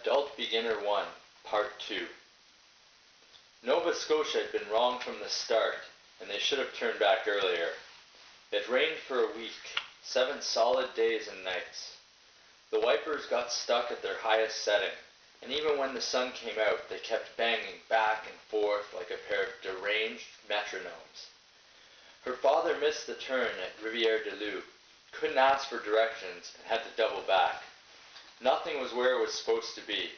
Adult Beginner 1, Part 2. Nova Scotia had been wrong from the start, and they should have turned back earlier. It rained for a week, 7 solid days and nights. The wipers got stuck at their highest setting, and even when the sun came out, they kept banging back and forth like a pair of deranged metronomes. Her father missed the turn at Rivière-du-Loup, couldn't ask for directions, and had to double back. Nothing was where it was supposed to be.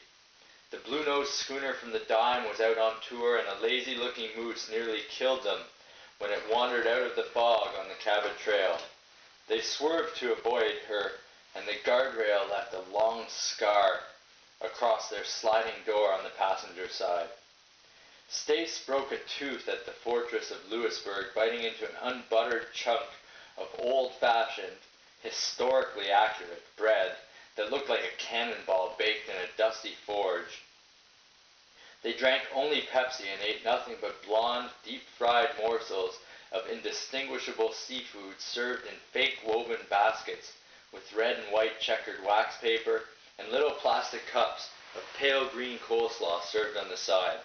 The blue-nosed schooner from the Dime was out on tour, and a lazy-looking moose nearly killed them when it wandered out of the fog on the Cabot Trail. They swerved to avoid her, and the guardrail left a long scar across their sliding door on the passenger side. Stace broke a tooth at the fortress of Louisbourg, biting into an unbuttered chunk of old-fashioned, historically accurate bread that looked like a cannonball baked in a dusty forge. They drank only Pepsi and ate nothing but blonde, deep-fried morsels of indistinguishable seafood served in fake woven baskets with red and white checkered wax paper and little plastic cups of pale green coleslaw served on the side.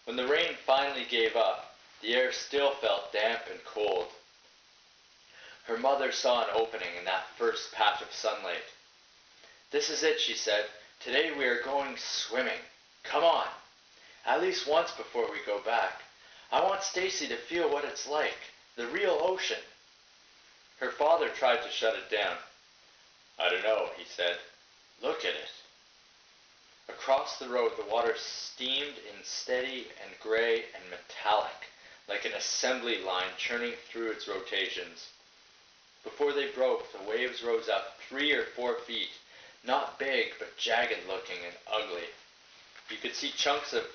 When the rain finally gave up, the air still felt damp and cold. Her mother saw an opening in that first patch of sunlight. "This is it," she said. "Today we are going swimming. Come on. At least once before we go back. I want Stacy to feel what it's like, the real ocean." Her father tried to shut it down. "I don't know," he said. "Look at it." Across the road, the water steamed in steady and gray and metallic, like an assembly line churning through its rotations. Before they broke, the waves rose up 3 or 4 feet, not big, but jagged-looking and ugly. You could see chunks of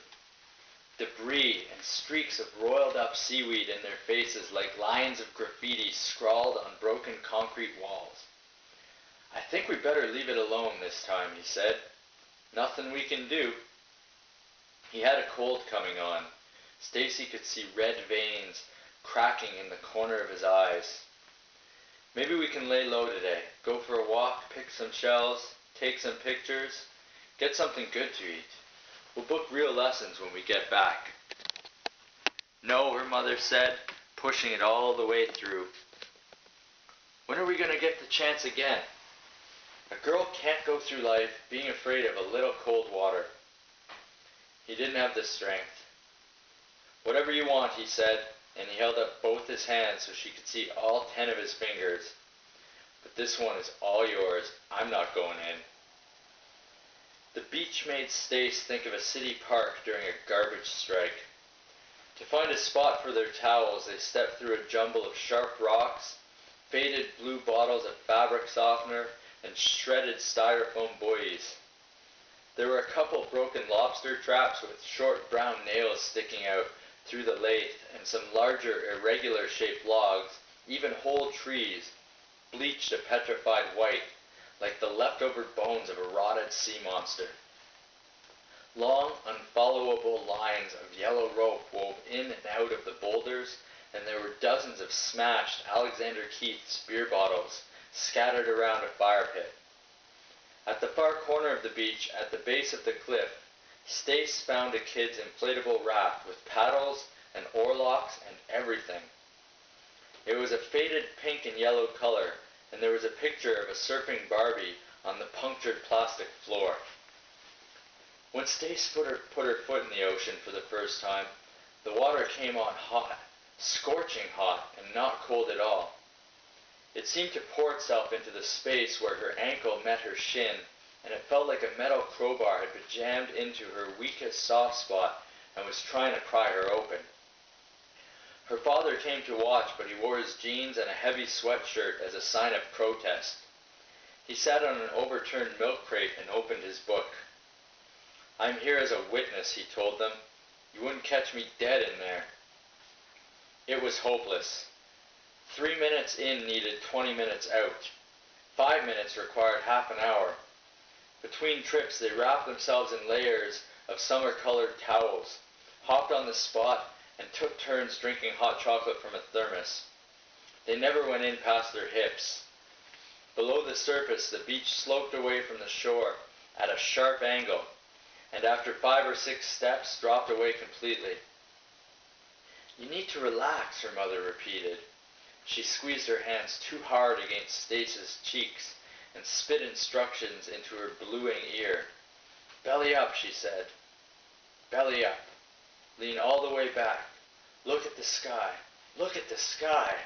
debris and streaks of roiled-up seaweed in their faces like lines of graffiti scrawled on broken concrete walls. "I think we better leave it alone this time," he said. "Nothing we can do." He had a cold coming on. Stacy could see red veins cracking in the corner of his eyes. "Maybe we can lay low today, go for a walk, pick some shells, take some pictures, get something good to eat. We'll book real lessons when we get back." "No," her mother said, pushing it all the way through. "When are we going to get the chance again? A girl can't go through life being afraid of a little cold water." He didn't have the strength. "Whatever you want," he said, and he held up both his hands so she could see all 10 of his fingers. "But this one is all yours. I'm not going in." The beach made Stace think of a city park during a garbage strike. To find a spot for their towels, they stepped through a jumble of sharp rocks, faded blue bottles of fabric softener, and shredded styrofoam buoys. There were a couple broken lobster traps with short brown nails sticking out through the lathe, and some larger irregular-shaped logs, even whole trees, bleached a petrified white, like the leftover bones of a rotted sea monster. Long, unfollowable lines of yellow rope wove in and out of the boulders, and there were dozens of smashed Alexander Keith's beer bottles scattered around a fire pit. At the far corner of the beach, at the base of the cliff, Stace found a kid's inflatable raft with paddles and oarlocks and everything. It was a faded pink and yellow color, and there was a picture of a surfing Barbie on the punctured plastic floor. When Stace put her foot in the ocean for the first time, the water came on hot, scorching hot, and not cold at all. It seemed to pour itself into the space where her ankle met her shin, and it felt like a metal crowbar had been jammed into her weakest soft spot and was trying to pry her open. Her father came to watch, but he wore his jeans and a heavy sweatshirt as a sign of protest. He sat on an overturned milk crate and opened his book. "I'm here as a witness," he told them. "You wouldn't catch me dead in there." It was hopeless. 3 minutes in needed 20 minutes out. 5 minutes required half an hour. Between trips, they wrapped themselves in layers of summer-colored towels, hopped on the spot, and took turns drinking hot chocolate from a thermos. They never went in past their hips. Below the surface, the beach sloped away from the shore at a sharp angle, and after 5 or 6 steps dropped away completely. "You need to relax," her mother repeated. She squeezed her hands too hard against Stace's cheeks and spit instructions into her bluing ear. "Belly up," she said. "Belly up. Lean all the way back. Look at the sky. Look at the sky."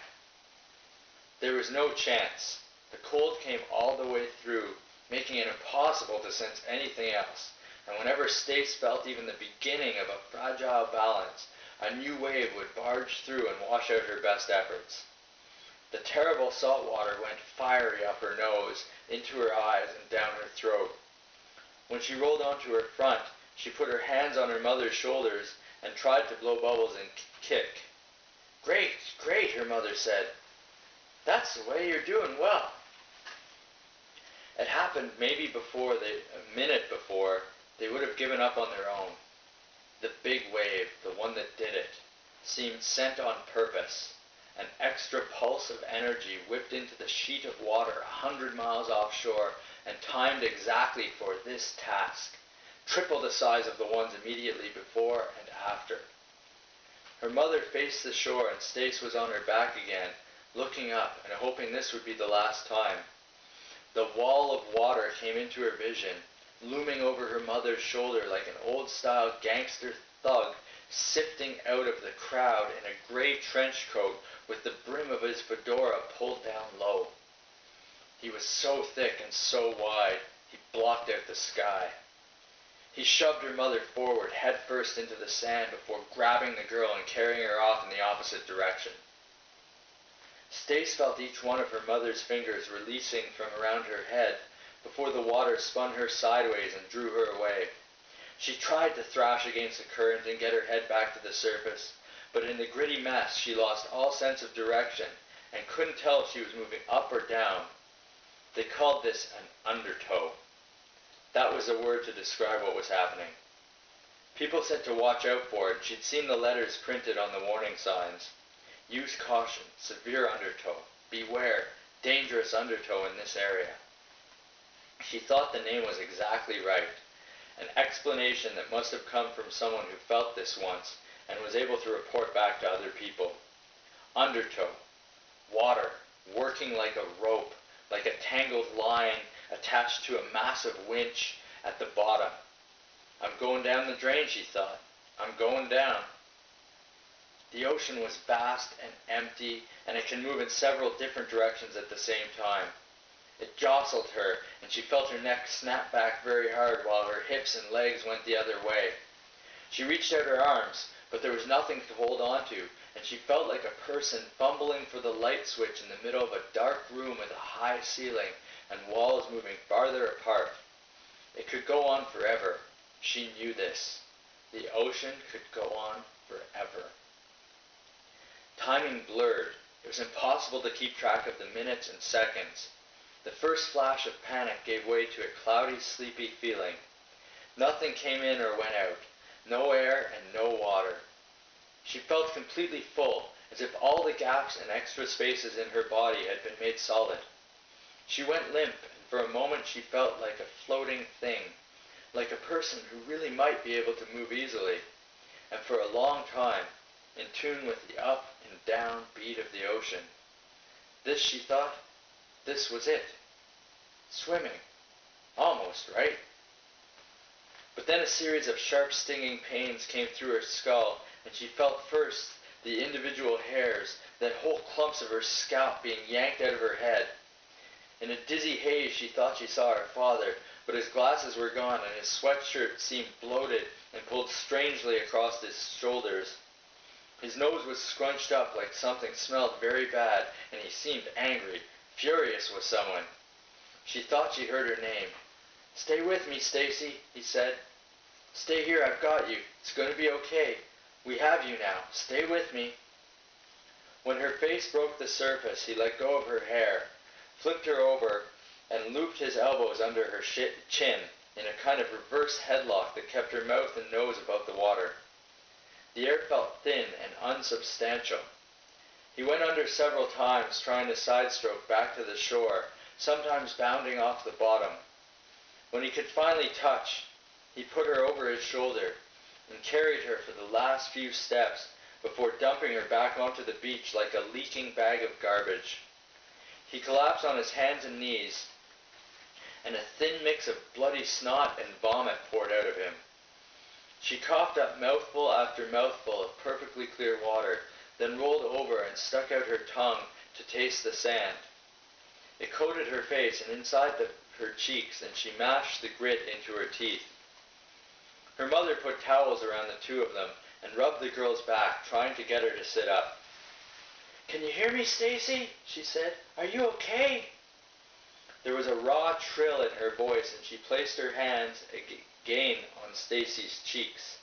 There was no chance. The cold came all the way through, making it impossible to sense anything else, and whenever Stace felt even the beginning of a fragile balance, a new wave would barge through and wash out her best efforts. The terrible salt water went fiery up her nose, into her eyes, and down her throat. When she rolled onto her front, she put her hands on her mother's shoulders and tried to blow bubbles and kick. "Great, great," her mother said. "That's the way, you're doing well." It happened maybe a minute before, they would have given up on their own. The big wave, the one that did it, seemed sent on purpose. An extra pulse of energy whipped into the sheet of water 100 miles offshore and timed exactly for this task, triple the size of the ones immediately before and after. Her mother faced the shore and Stace was on her back again, looking up and hoping this would be the last time. The wall of water came into her vision, looming over her mother's shoulder like an old-style gangster thug sifting out of the crowd in a gray trench coat with the brim of his fedora pulled down low. He was so thick and so wide, he blocked out the sky. He shoved her mother forward, head first into the sand before grabbing the girl and carrying her off in the opposite direction. Stace felt each one of her mother's fingers releasing from around her head before the water spun her sideways and drew her away. She tried to thrash against the current and get her head back to the surface, but in the gritty mess she lost all sense of direction and couldn't tell if she was moving up or down. They called this an undertow. That was the word to describe what was happening. People said to watch out for it. She'd seen the letters printed on the warning signs. "Use caution, severe undertow, beware, dangerous undertow in this area." She thought the name was exactly right, an explanation that must have come from someone who felt this once and was able to report back to other people. Undertow, water, working like a rope, like a tangled line attached to a massive winch at the bottom. "I'm going down the drain," she thought. "I'm going down." The ocean was vast and empty, and it can move in several different directions at the same time. It jostled her, and she felt her neck snap back very hard while her hips and legs went the other way. She reached out her arms, but there was nothing to hold on to, and she felt like a person fumbling for the light switch in the middle of a dark room with a high ceiling and walls moving farther apart. It could go on forever. She knew this. The ocean could go on forever. Timing blurred. It was impossible to keep track of the minutes and seconds. The first flash of panic gave way to a cloudy, sleepy feeling. Nothing came in or went out. No air and no water. She felt completely full, as if all the gaps and extra spaces in her body had been made solid. She went limp, and for a moment she felt like a floating thing, like a person who really might be able to move easily, and for a long time, in tune with the up and down beat of the ocean. This, she thought, this was it. Swimming. Almost, right? But then a series of sharp stinging pains came through her skull, and she felt first the individual hairs, then whole clumps of her scalp being yanked out of her head. In a dizzy haze she thought she saw her father, but his glasses were gone and his sweatshirt seemed bloated and pulled strangely across his shoulders. His nose was scrunched up like something smelled very bad, and he seemed angry, furious with someone. She thought she heard her name. "Stay with me, Stacy," he said. "Stay here, I've got you. It's going to be okay. We have you now. Stay with me." When her face broke the surface, he let go of her hair, flipped her over, and looped his elbows under her chin in a kind of reverse headlock that kept her mouth and nose above the water. The air felt thin and unsubstantial. He went under several times, trying to sidestroke back to the shore, sometimes bounding off the bottom. When he could finally touch, he put her over his shoulder and carried her for the last few steps before dumping her back onto the beach like a leaking bag of garbage. He collapsed on his hands and knees, and a thin mix of bloody snot and vomit poured out of him. She coughed up mouthful after mouthful of perfectly clear water, then rolled over and stuck out her tongue to taste the sand. It coated her face and inside her cheeks, and she mashed the grit into her teeth. Her mother put towels around the two of them and rubbed the girl's back, trying to get her to sit up. "Can you hear me, Stacy?" she said. "Are you okay?" There was a raw trill in her voice, and she placed her hands again on Stacy's cheeks,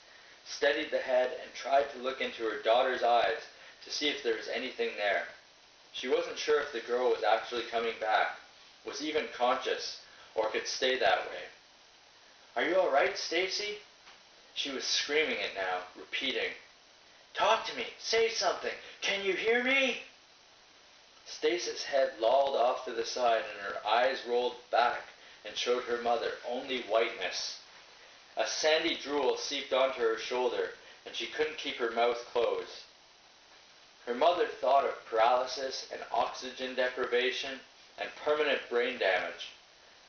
steadied the head, and tried to look into her daughter's eyes to see if there was anything there. She wasn't sure if the girl was actually coming back, was even conscious, or could stay that way. "Are you all right, Stacy?" She was screaming it now, repeating, "Talk to me. Say something. Can you hear me?" Stacy's head lolled off to the side, and her eyes rolled back and showed her mother only whiteness. A sandy drool seeped onto her shoulder, and she couldn't keep her mouth closed. Her mother thought of paralysis and oxygen deprivation and permanent brain damage.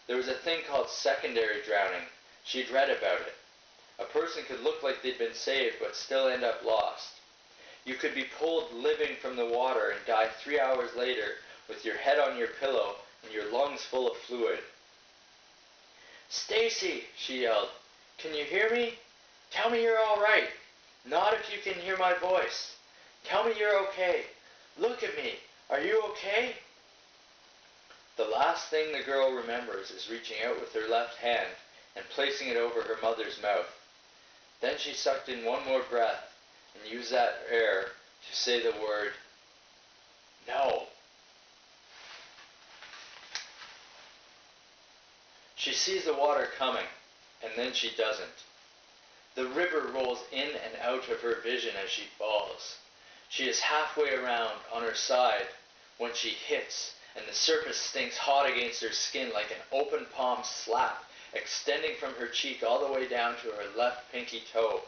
There was a thing called secondary drowning. She'd read about it. A person could look like they'd been saved but still end up lost. You could be pulled living from the water and die 3 hours later with your head on your pillow and your lungs full of fluid. "Stacy," she yelled, "can you hear me? Tell me you're all right. Not if you can hear my voice. Tell me you're okay. Look at me. Are you okay?" The last thing the girl remembers is reaching out with her left hand and placing it over her mother's mouth. Then she sucked in one more breath and used that air to say the word, "No." She sees the water coming, and then she doesn't. The river rolls in and out of her vision as she falls. She is halfway around on her side when she hits, and the surface stinks hot against her skin like an open palm slap, extending from her cheek all the way down to her left pinky toe.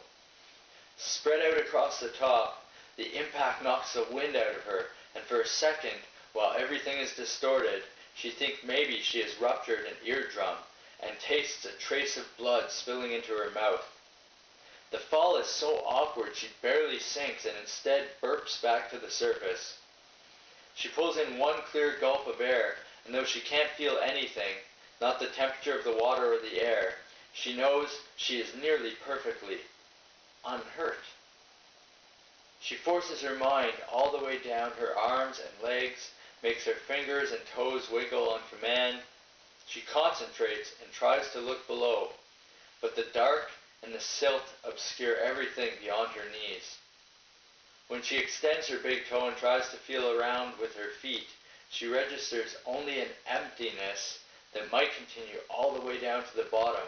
Spread out across the top, the impact knocks the wind out of her, and for a second, while everything is distorted, she thinks maybe she has ruptured an eardrum and tastes a trace of blood spilling into her mouth. The fall is so awkward she barely sinks and instead burps back to the surface. She pulls in one clear gulp of air, and though she can't feel anything, not the temperature of the water or the air, she knows she is nearly perfectly unhurt. She forces her mind all the way down her arms and legs, makes her fingers and toes wiggle on command. She concentrates and tries to look below, but the dark and the silt obscure everything beyond her knees. When she extends her big toe and tries to feel around with her feet, she registers only an emptiness that might continue all the way down to the bottom,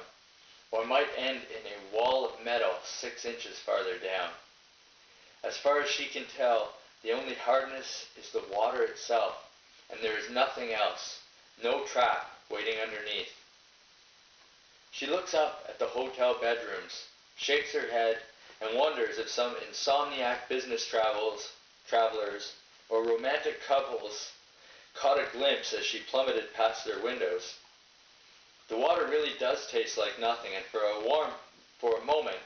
or might end in a wall of metal 6 inches farther down. As far as she can tell, the only hardness is the water itself, and there is nothing else, no trap waiting underneath. She looks up at the hotel bedrooms, shakes her head, and wonders if some insomniac business travelers or romantic couples caught a glimpse as she plummeted past their windows. The water really does taste like nothing, and for a moment,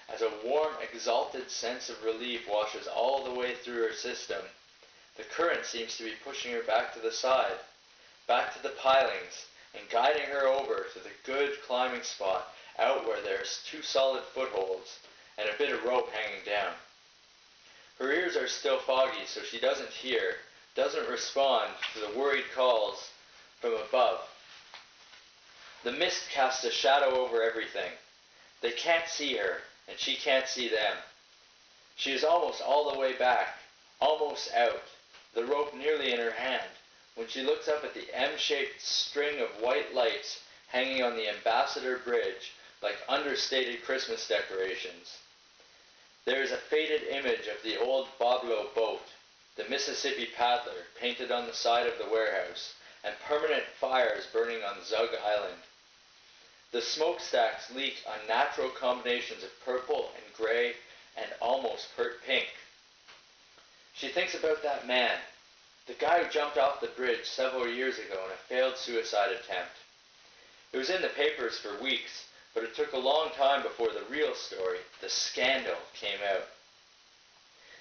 as a warm, exalted sense of relief washes all the way through her system, the current seems to be pushing her back to the side, back to the pilings, and guiding her over to the good climbing spot out where there's 2 solid footholds and a bit of rope hanging down. Her ears are still foggy, so she doesn't hear, doesn't respond to the worried calls from above. The mist casts a shadow over everything. They can't see her, and she can't see them. She is almost all the way back, almost out, the rope nearly in her hand, when she looks up at the M-shaped string of white lights hanging on the Ambassador Bridge like understated Christmas decorations. There is a faded image of the old Boblo boat, the Mississippi Paddler, painted on the side of the warehouse, and permanent fires burning on Zug Island. The smokestacks leak unnatural combinations of purple and gray and almost pink. She thinks about that man, the guy who jumped off the bridge several years ago in a failed suicide attempt. It was in the papers for weeks, but it took a long time before the real story, the scandal, came out.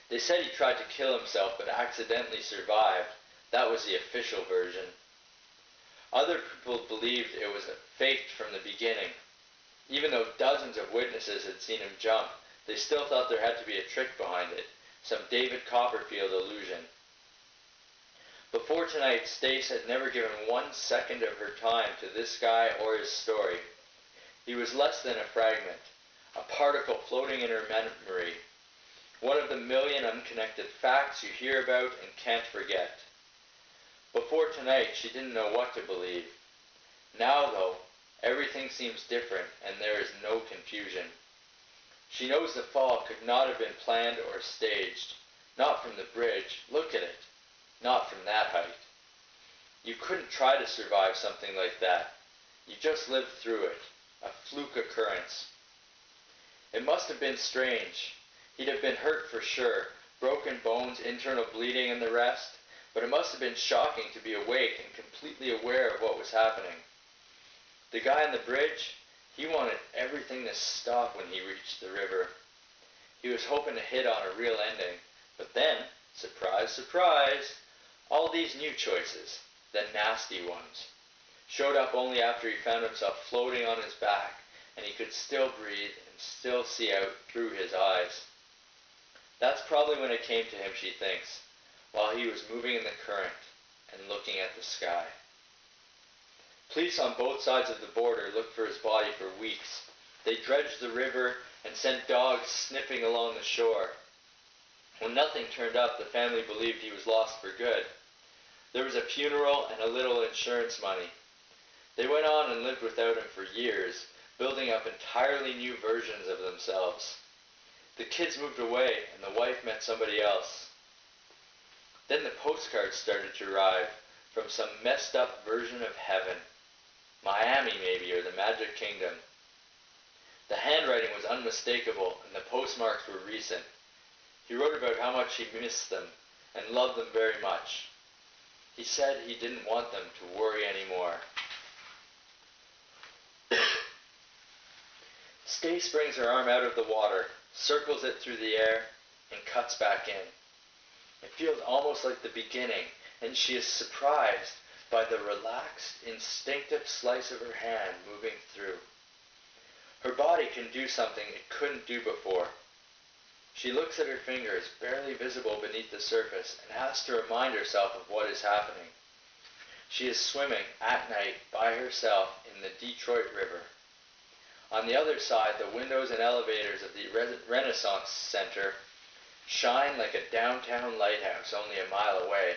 They said he tried to kill himself but accidentally survived. That was the official version. Other people believed it was faked from the beginning. Even though dozens of witnesses had seen him jump, they still thought there had to be a trick behind it, some David Copperfield illusion. Before tonight, Stace had never given 1 second of her time to this guy or his story. He was less than a fragment, a particle floating in her memory, one of the million unconnected facts you hear about and can't forget. Before tonight, she didn't know what to believe. Now, though, everything seems different and there is no confusion. She knows the fall could not have been planned or staged. Not from the bridge. Look at it. Not from that height. You couldn't try to survive something like that. You just lived through it. A fluke occurrence. It must have been strange. He'd have been hurt for sure. Broken bones, internal bleeding, and the rest. But it must have been shocking to be awake and completely aware of what was happening. The guy on the bridge, he wanted everything to stop when he reached the river. He was hoping to hit on a real ending. But then, surprise, surprise, all these new choices, the nasty ones, showed up only after he found himself floating on his back and he could still breathe and still see out through his eyes. That's probably when it came to him, she thinks, while he was moving in the current and looking at the sky. Police on both sides of the border looked for his body for weeks. They dredged the river and sent dogs sniffing along the shore. When nothing turned up, the family believed he was lost for good. There was a funeral and a little insurance money. They went on and lived without him for years, building up entirely new versions of themselves. The kids moved away and the wife met somebody else. Then the postcards started to arrive from some messed up version of heaven. Miami, maybe, or the Magic Kingdom. The handwriting was unmistakable and the postmarks were recent. He wrote about how much he missed them and loved them very much. He said he didn't want them to worry anymore. Stace brings her arm out of the water, circles it through the air, and cuts back in. It feels almost like the beginning, and she is surprised by the relaxed, instinctive slice of her hand moving through. Her body can do something it couldn't do before. She looks at her fingers, barely visible beneath the surface, and has to remind herself of what is happening. She is swimming at night by herself in the Detroit River. On the other side, the windows and elevators of the Renaissance Center shine like a downtown lighthouse only a mile away.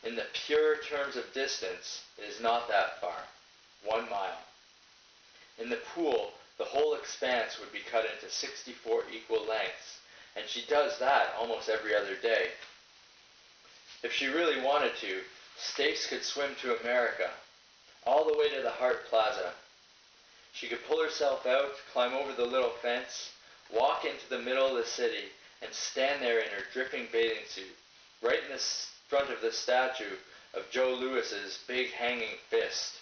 In the pure terms of distance, it is not that far, 1 mile. In the pool, the whole expanse would be cut into 64 equal lengths, and she does that almost every other day. If she really wanted to, Stace could swim to America, all the way to the Hart Plaza. She could pull herself out, climb over the little fence, walk into the middle of the city, and stand there in her dripping bathing suit, right in the front of the statue of Joe Louis's big hanging fist.